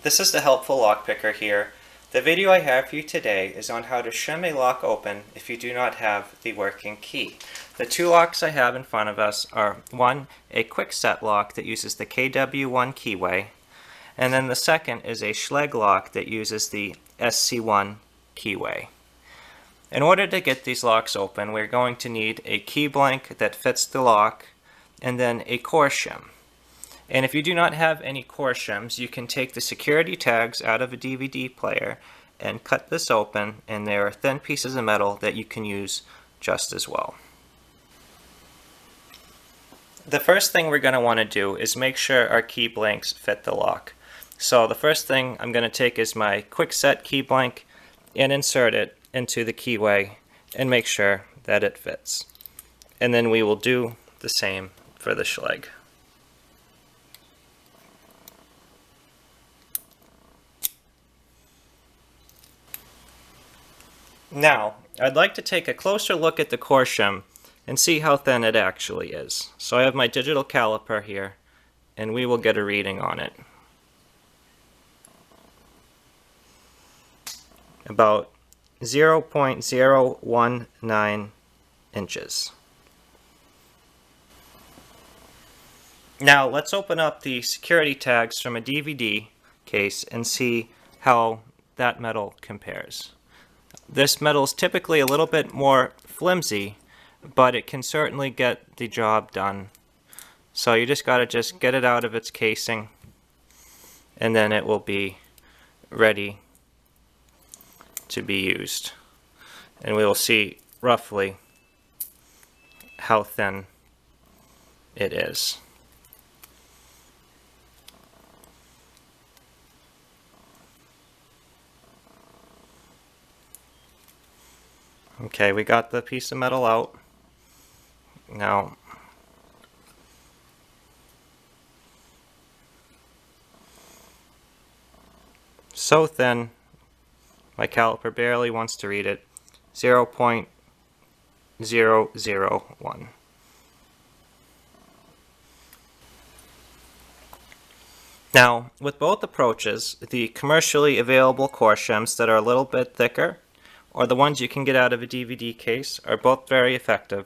This is the Helpful Lockpicker here. The video I have for you today is on how to shim a lock open if you do not have the working key. The two locks I have in front of us are one, a Kwikset lock that uses the KW1 keyway, and then the second is a Schlage lock that uses the SC1 keyway. In order to get these locks open, we're going to need a keyblank that fits the lock and then a Coreshim. And if you do not have any Koreshims, you can take the security tags out of a DVD player and cut this open, and there are thin pieces of metal that you can use just as well. The first thing we're going to want to do is make sure our key blanks fit the lock. So the first thing I'm going to take is my Kwikset key blank and insert it into the keyway and make sure that it fits. And then we will do the same for the Schlage. Now, I'd like to take a closer look at the Coreshim and see how thin it actually is. So I have my digital caliper here, and we will get a reading on it. About 0.019 inches. Now, let's open up the security tags from a DVD case and see how that metal compares. This metal is typically a little bit more flimsy, but it can certainly get the job done. So you just got to get it out of its casing, and then it will be ready to be used. And we will see roughly how thin it is. Okay, we got the piece of metal out. Now, so thin, my caliper barely wants to read it. 0.001. Now, with both approaches, the commercially available Koreshims that are a little bit thicker, or the ones you can get out of a DVD case, are both very effective.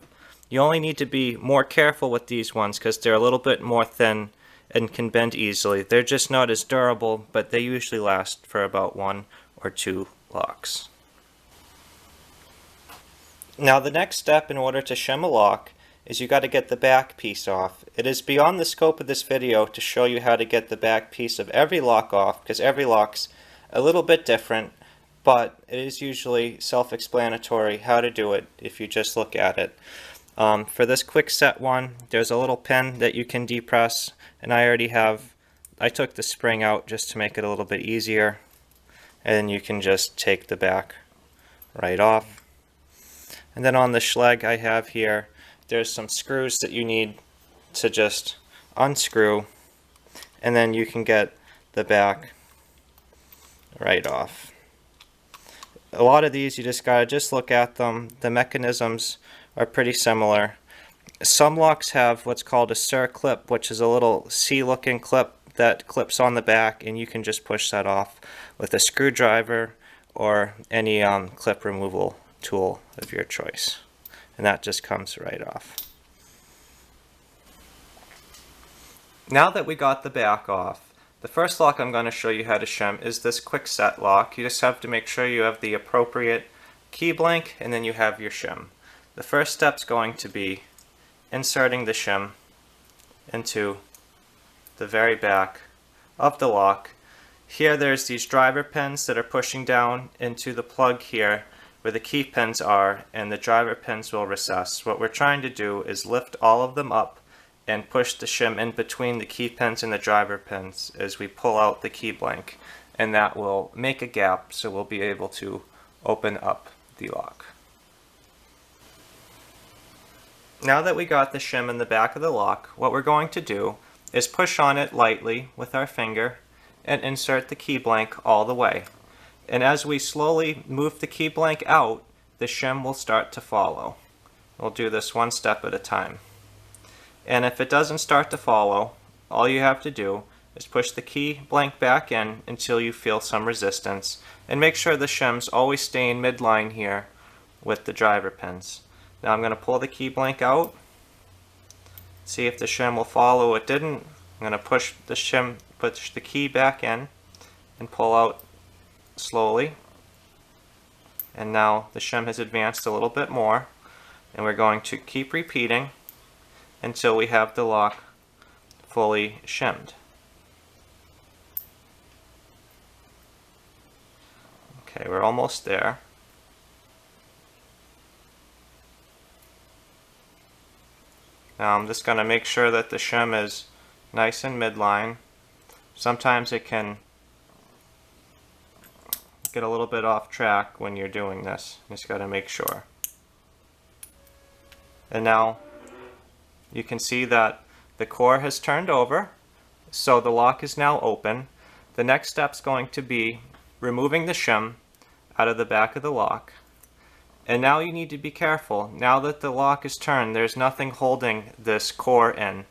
You only need to be more careful with these ones because they're a little bit more thin and can bend easily. They're just not as durable, but they usually last for about 1 or 2 locks. Now the next step in order to shim a lock is you got to get the back piece off. It is beyond the scope of this video to show you how to get the back piece of every lock off, because every lock's a little bit different, but it is usually self-explanatory how to do it if you just look at it. For this Kwikset one, there's a little pin that you can depress, and I took the spring out just to make it a little bit easier, and you can just take the back right off. And then on the Schlage I have here, there's some screws that you need to just unscrew, and then you can get the back right off. A lot of these you just gotta look at them. The mechanisms are pretty similar. Some locks have what's called a circlip, which is a little C-looking clip that clips on the back, and you can just push that off with a screwdriver or any clip removal tool of your choice. And that just comes right off. Now that we got the back off, the first lock I'm going to show you how to shim is this Kwikset lock. You just have to make sure you have the appropriate key blank, and then you have your shim. The first step's going to be inserting the shim into the very back of the lock. Here there's these driver pins that are pushing down into the plug here where the key pins are, and the driver pins will recess. What we're trying to do is lift all of them up and push the shim in between the key pins and the driver pins as we pull out the key blank, and that will make a gap so we'll be able to open up the lock. Now that we got the shim in the back of the lock, what we're going to do is push on it lightly with our finger and insert the key blank all the way. And as we slowly move the key blank out, the shim will start to follow. We'll do this one step at a time. And if it doesn't start to follow, all you have to do is push the key blank back in until you feel some resistance, and make sure the shims always stay in midline here with the driver pins. Now I'm going to pull the key blank out, see if the shim will follow. It didn't. I'm going to push the key back in and pull out slowly. And now the shim has advanced a little bit more, and we're going to keep repeating until we have the lock fully shimmed. Okay, we're almost there. Now I'm just going to make sure that the shim is nice and midline. Sometimes it can get a little bit off track when you're doing this. Just got to make sure. And now you can see that the core has turned over, so the lock is now open. The next step is going to be removing the shim out of the back of the lock. And now you need to be careful. Now that the lock is turned, there's nothing holding this core in.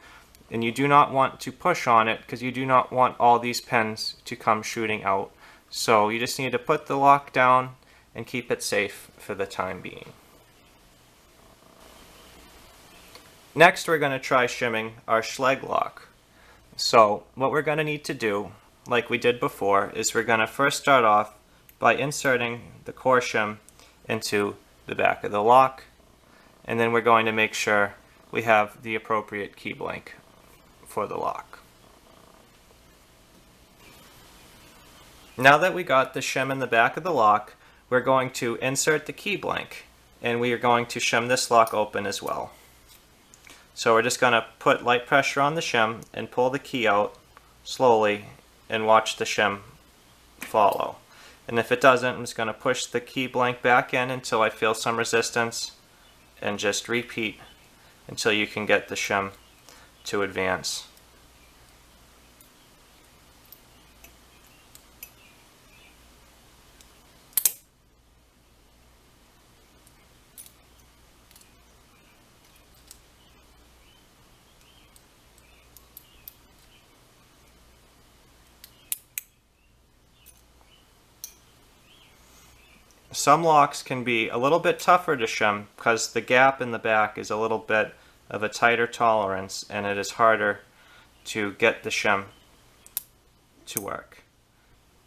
And you do not want to push on it because you do not want all these pins to come shooting out. So you just need to put the lock down and keep it safe for the time being. Next we're going to try shimming our Schlage lock. So what we're going to need to do, like we did before, is we're going to first start off by inserting the Coreshim into the back of the lock, and then we're going to make sure we have the appropriate key blank for the lock. Now that we got the shim in the back of the lock, we're going to insert the key blank, and we are going to shim this lock open as well. So we're just going to put light pressure on the shim and pull the key out slowly and watch the shim follow. And if it doesn't, I'm just going to push the key blank back in until I feel some resistance, and just repeat until you can get the shim to advance. Some locks can be a little bit tougher to shim because the gap in the back is a little bit of a tighter tolerance, and it is harder to get the shim to work.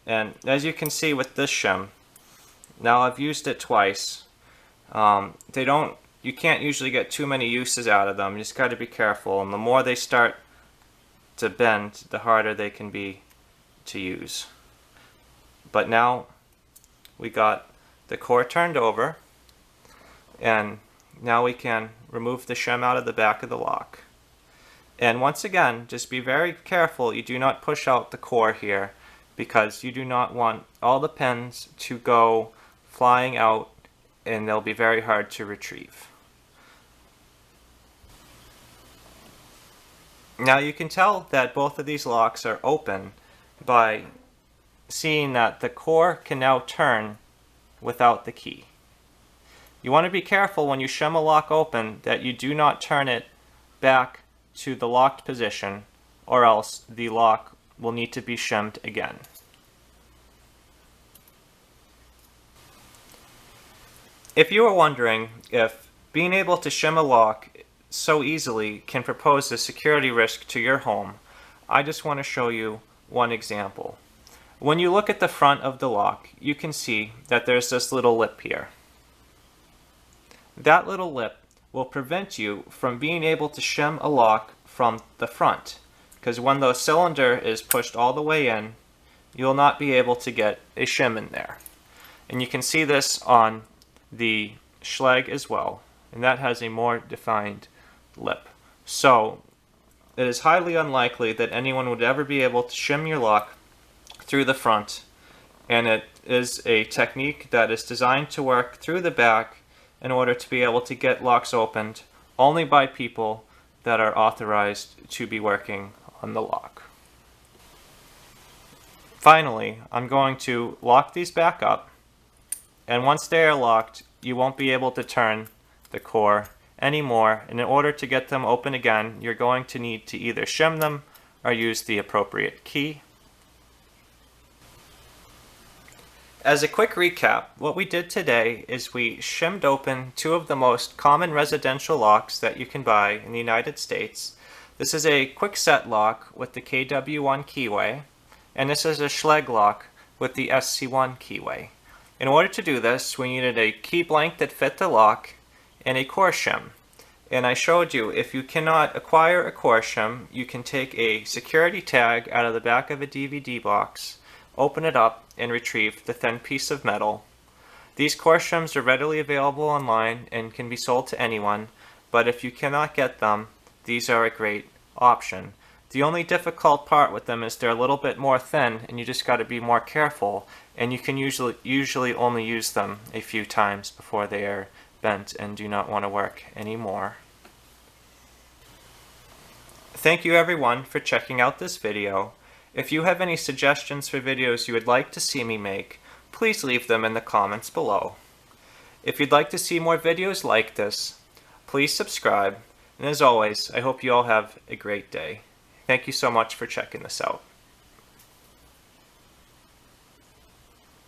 And as you can see with this shim, now I've used it twice. You can't usually get too many uses out of them. You just got to be careful, and the more they start to bend, the harder they can be to use. But now we got the core turned over, and now we can remove the shim out of the back of the lock. And once again, just be very careful you do not push out the core here, because you do not want all the pins to go flying out, and they'll be very hard to retrieve. Now you can tell that both of these locks are open by seeing that the core can now turn without the key. You want to be careful when you shim a lock open that you do not turn it back to the locked position, or else the lock will need to be shimmed again. If you are wondering if being able to shim a lock so easily can propose a security risk to your home, I just want to show you one example. When you look at the front of the lock, you can see that there's this little lip here. That little lip will prevent you from being able to shim a lock from the front, because when the cylinder is pushed all the way in, you'll not be able to get a shim in there. And you can see this on the Schlage as well, and that has a more defined lip. So it is highly unlikely that anyone would ever be able to shim your lock through the front, and it is a technique that is designed to work through the back in order to be able to get locks opened only by people that are authorized to be working on the lock. Finally, I'm going to lock these back up, and once they are locked, you won't be able to turn the core anymore, and in order to get them open again, you're going to need to either shim them or use the appropriate key. As a quick recap, what we did today is we shimmed open two of the most common residential locks that you can buy in the United States. This is a Kwikset lock with the KW1 keyway, and this is a Schlage lock with the SC1 keyway. In order to do this, we needed a key blank that fit the lock and a Coreshim. And I showed you, if you cannot acquire a Coreshim, you can take a security tag out of the back of a DVD box, open it up, and retrieve the thin piece of metal. These Koreshims are readily available online and can be sold to anyone, but if you cannot get them, these are a great option. The only difficult part with them is they're a little bit more thin, and you just got to be more careful, and you can usually only use them a few times before they are bent and do not want to work anymore. Thank you everyone for checking out this video. If you have any suggestions for videos you would like to see me make, please leave them in the comments below. If you'd like to see more videos like this, please subscribe, and as always, I hope you all have a great day. Thank you so much for checking this out.